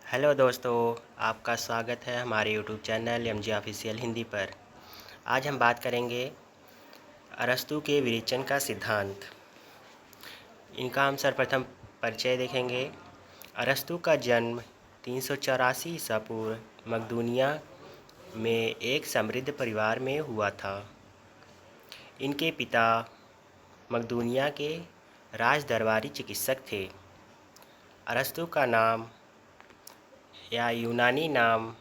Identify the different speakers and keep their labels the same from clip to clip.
Speaker 1: Hello दोस्तों, आपका स्वागत है हमारे YouTube channel MJ official Hindi पर। आज हम बात करेंगे अरस्तू के विरेचन का सिद्धांत। इनका हम सर्वप्रथम परिचय देखेंगे। अरस्तू का जन्म 384 ईसा पूर्व मकदूनिया में एक समृद्ध परिवार में हुआ था। इनके पिता मकदूनिया के राज दरबारी चिकित्सक थे। अरस्तू का नाम या यूनानी नाम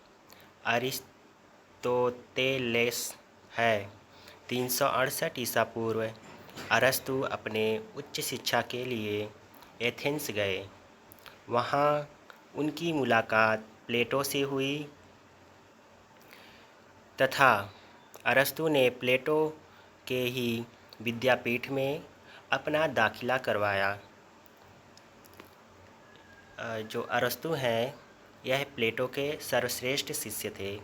Speaker 1: अरिस्टोतेलेस है। 368 ईसा पूर्व अरस्तु अपने उच्च शिक्षा के लिए एथेंस गए। वहाँ उनकी मुलाकात प्लेटो से हुई तथा अरस्तु ने प्लेटो के ही विद्यापीठ में अपना दाखिला करवाया। जो अरस्तु हैं यह प्लेटो के सर्वश्रेष्ठ शिष्य थे,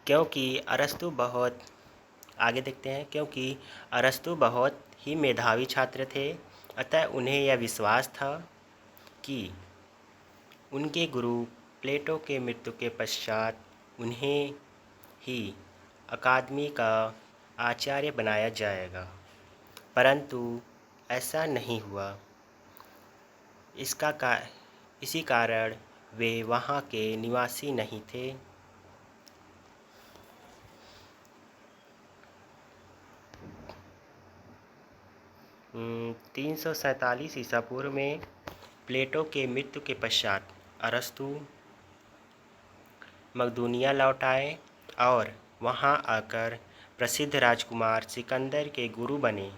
Speaker 1: क्योंकि अरस्तु बहुत ही मेधावी छात्र थे। अतः उन्हें यह विश्वास था कि उनके गुरु प्लेटो के मृत्यु के पश्चात उन्हें ही अकादमी का आचार्य बनाया जाएगा, परंतु ऐसा नहीं हुआ। इसी कारण वे वहाँ के निवासी नहीं थे। न 347 ईसा पूर्व में प्लेटो के मृत्यु के पश्चात अरस्तु मकदूनिया लौट आए और वहाँ आकर प्रसिद्ध राजकुमार सिकंदर के गुरु बने।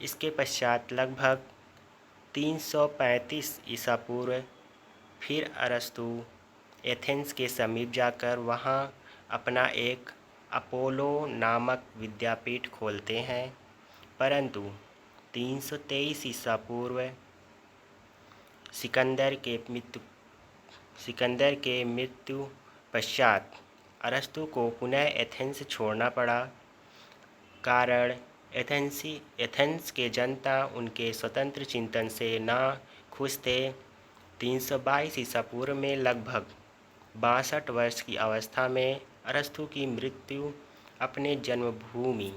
Speaker 1: इसके पश्चात लगभग 335 ईसा पूर्व फिर अरस्तु एथेंस के समीप जाकर वहाँ अपना एक अपोलो नामक विद्यापीठ खोलते हैं, परंतु 323 ईसा पूर्व सिकंदर के मृत्यु पश्चात अरस्तु को पुनः एथेंस छोड़ना पड़ा। कारण एथेंस के जनता उनके स्वतंत्र चिंतन से ना खुश थे। 322 ईसा पूर्व में लगभग 62 वर्ष की अवस्था में अरस्तु की मृत्यु अपने जन्मभूमि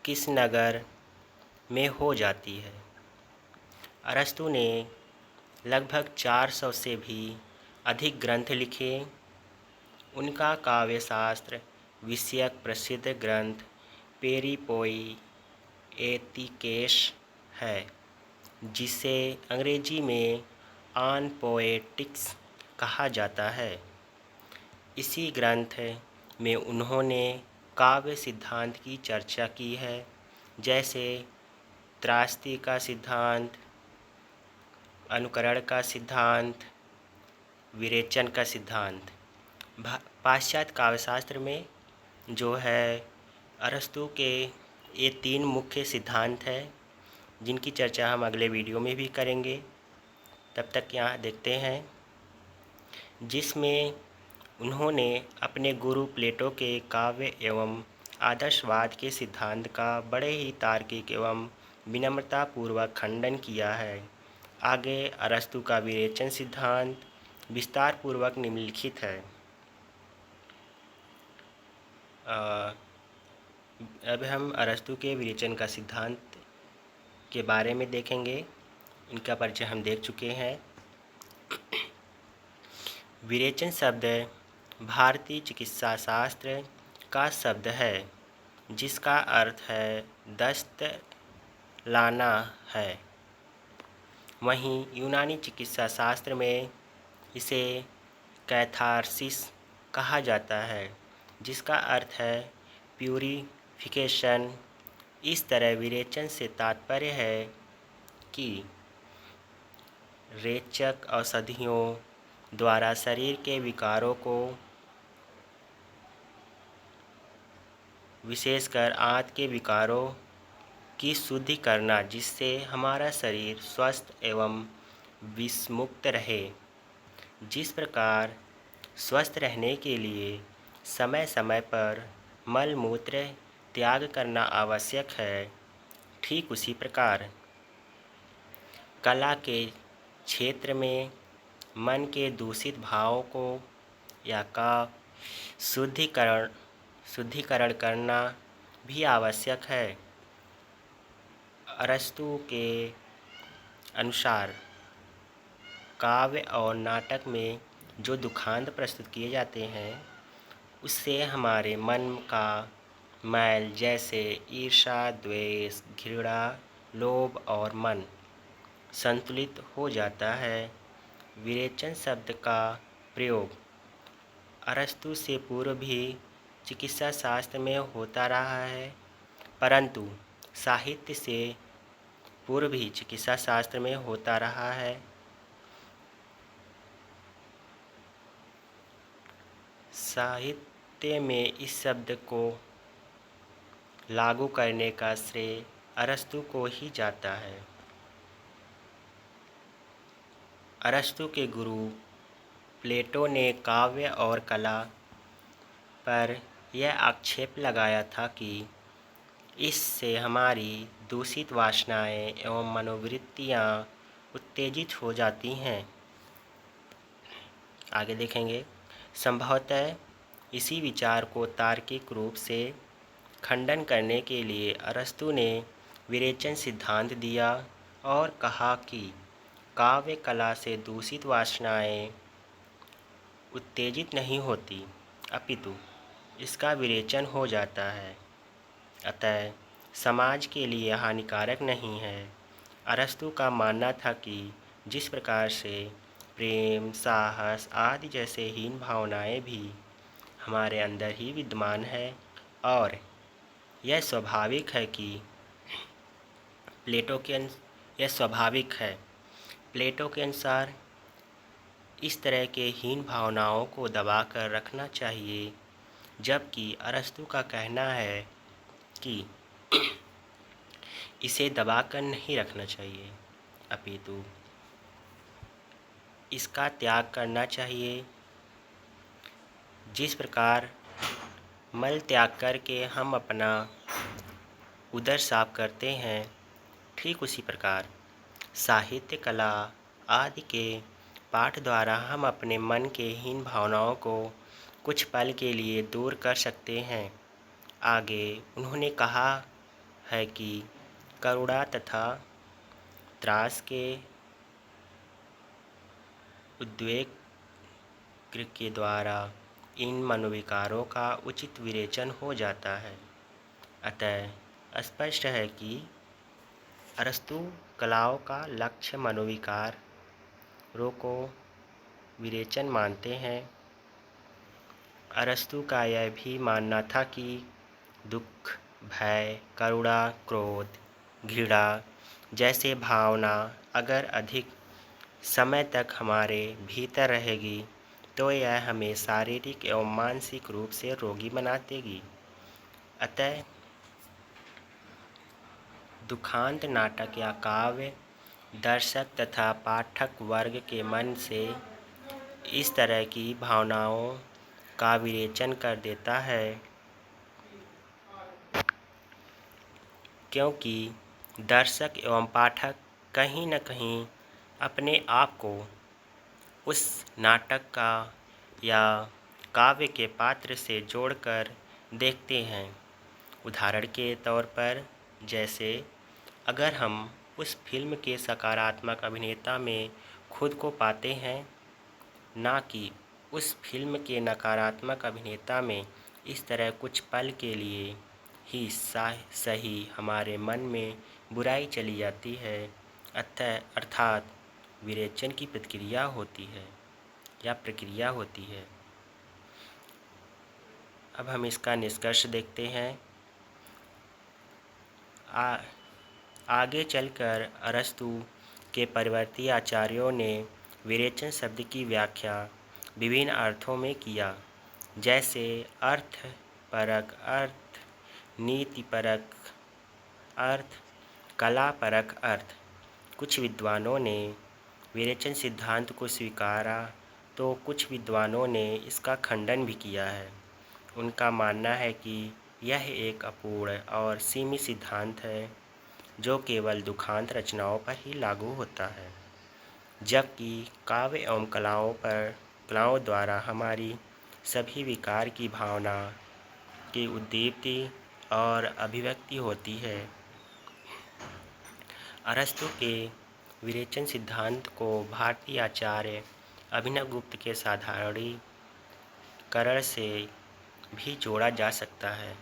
Speaker 1: किसनगर में हो जाती है। अरस्तु ने लगभग 400 से भी अधिक ग्रंथ लिखे। उनका काव्यशास्त्र विषयक प्रसिद्ध ग्रंथ पेरिपोई एतिकेश है, जिसे अंग्रेजी में ऑन पोएटिक्स कहा जाता है। इसी ग्रंथ में उन्होंने काव्य सिद्धांत की चर्चा की है, जैसे त्रास्ती का सिद्धांत, अनुकरण का सिद्धांत, विरेचन का सिद्धांत। पाश्चात्य काव्यशास्त्र में जो है अरस्तु के ये 3 मुख्य सिद्धांत हैं, जिनकी चर्चा हम अगले वीडियो में भी करेंगे। तब तक यहाँ देखते हैं, जिसमें उन्होंने अपने गुरु प्लेटो के काव्य एवं आदर्शवाद के सिद्धांत का बड़े ही तार्किक एवं विनम्रतापूर्वक खंडन किया है। आगे अरस्तु का विरेचन सिद्धांत विस्तार पूर्वक निम्नलिखित है। अब हम अरस्तु के विरेचन का सिद्धांत के बारे में देखेंगे। इनका परिचय हम देख चुके हैं। विरेचन शब्द भारतीय चिकित्सा शास्त्र का शब्द है, जिसका अर्थ है दस्त लाना है। वहीं यूनानी चिकित्सा शास्त्र में इसे कैथारसिस कहा जाता है, जिसका अर्थ है प्यूरिफिकेशन। इस तरह विरेचन से तात्पर्य है कि रेचक औषधियों द्वारा शरीर के विकारों को, विशेषकर आंत के विकारों की शुद्धि करना, जिससे हमारा शरीर स्वस्थ एवं विषमुक्त रहे। जिस प्रकार स्वस्थ रहने के लिए समय समय पर मल मूत्र त्याग करना आवश्यक है, ठीक उसी प्रकार कला के क्षेत्र में मन के दूषित भावों को या का शुद्धिकरण शुद्धिकरण करना भी आवश्यक है। अरस्तू के अनुसार काव्य और नाटक में जो दुखांत प्रस्तुत किए जाते हैं उससे हमारे मन का मैल जैसे ईर्ष्या, द्वेष, घृणा, लोभ और मन संतुलित हो जाता है। विरेचन शब्द का प्रयोग अरस्तु से पूर्व भी चिकित्सा शास्त्र में होता रहा है, परंतु साहित्य से पूर्व भी चिकित्सा शास्त्र में होता रहा है। साहित्य में इस शब्द को लागू करने का श्रेय अरस्तु को ही जाता है। अरस्तु के गुरु प्लेटो ने काव्य और कला पर यह आक्षेप लगाया था कि इससे हमारी दूषित वासनाएं एवं मनोवृत्तियां उत्तेजित हो जाती हैं। आगे देखेंगे। संभवतः इसी विचार को तार्किक रूप से खंडन करने के लिए अरस्तु ने विरेचन सिद्धांत दिया और कहा कि काव्य कला से दूषित वासनाएं उत्तेजित नहीं होती, अपितु इसका विरेचन हो जाता है, अतः समाज के लिए हानिकारक नहीं है। अरस्तु का मानना था कि जिस प्रकार से प्रेम, साहस आदि जैसे हीन भावनाएं भी हमारे अंदर ही विद्यमान है और यह स्वाभाविक है कि यह स्वाभाविक है। प्लेटो के अनुसार इस तरह के हीन भावनाओं को दबाकर रखना चाहिए, जबकि अरस्तु का कहना है कि इसे दबाकर नहीं रखना चाहिए, अपितु इसका त्याग करना चाहिए। जिस प्रकार मल त्याग करके हम अपना उदर साफ करते हैं, ठीक उसी प्रकार साहित्य, कला आदि के पाठ द्वारा हम अपने मन के हीन भावनाओं को कुछ पल के लिए दूर कर सकते हैं। आगे उन्होंने कहा है कि करुणा तथा त्रास के उद्वेग के द्वारा इन मनोविकारों का उचित विरेचन हो जाता है। अतः स्पष्ट है कि अरस्तु कलाओं का लक्ष्य मनोविकारों को विरेचन मानते हैं। अरस्तु का यह भी मानना था कि दुख, भय, करुणा, क्रोध, घृणा जैसे भावना अगर अधिक समय तक हमारे भीतर रहेगी तो यह हमें शारीरिक एवं मानसिक रूप से रोगी बना देगी। अतः दुखांत नाटक या काव्य दर्शक तथा पाठक वर्ग के मन से इस तरह की भावनाओं का विरेचन कर देता है, क्योंकि दर्शक एवं पाठक कहीं न कहीं अपने आप को उस नाटक का या काव्य के पात्र से जोड़कर देखते हैं। उदाहरण के तौर पर जैसे अगर हम उस फिल्म के सकारात्मक अभिनेता में खुद को पाते हैं, ना कि उस फिल्म के नकारात्मक अभिनेता में, इस तरह कुछ पल के लिए ही सही हमारे मन में बुराई चली जाती है, अर्थात विरेचन की प्रक्रिया होती है। अब हम इसका निष्कर्ष देखते हैं। आगे चलकर अरस्तु के परिवर्ती आचार्यों ने विरेचन शब्द की व्याख्या विभिन्न अर्थों में किया, जैसे अर्थपरक अर्थ, नीतिपरक अर्थ, कलापरक अर्थ। कुछ विद्वानों ने विरेचन सिद्धांत को स्वीकारा तो कुछ विद्वानों ने इसका खंडन भी किया है। उनका मानना है कि यह एक अपूर्ण और सीमित सिद्धांत है। जो केवल दुखांत रचनाओं पर ही लागू होता है, जबकि काव्य एवं कलाओं द्वारा हमारी सभी विकार की भावना की उद्दीप्ति और अभिव्यक्ति होती है। अरस्तु के विरेचन सिद्धांत को भारतीय आचार्य अभिनवगुप्त के साधारणीकरण से भी जोड़ा जा सकता है।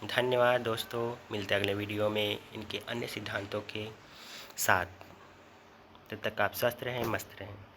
Speaker 1: धन्यवाद दोस्तों, मिलते हैं अगले वीडियो में इनके अन्य सिद्धांतों के साथ। तब तक आप स्वस्थ रहें, मस्त रहें।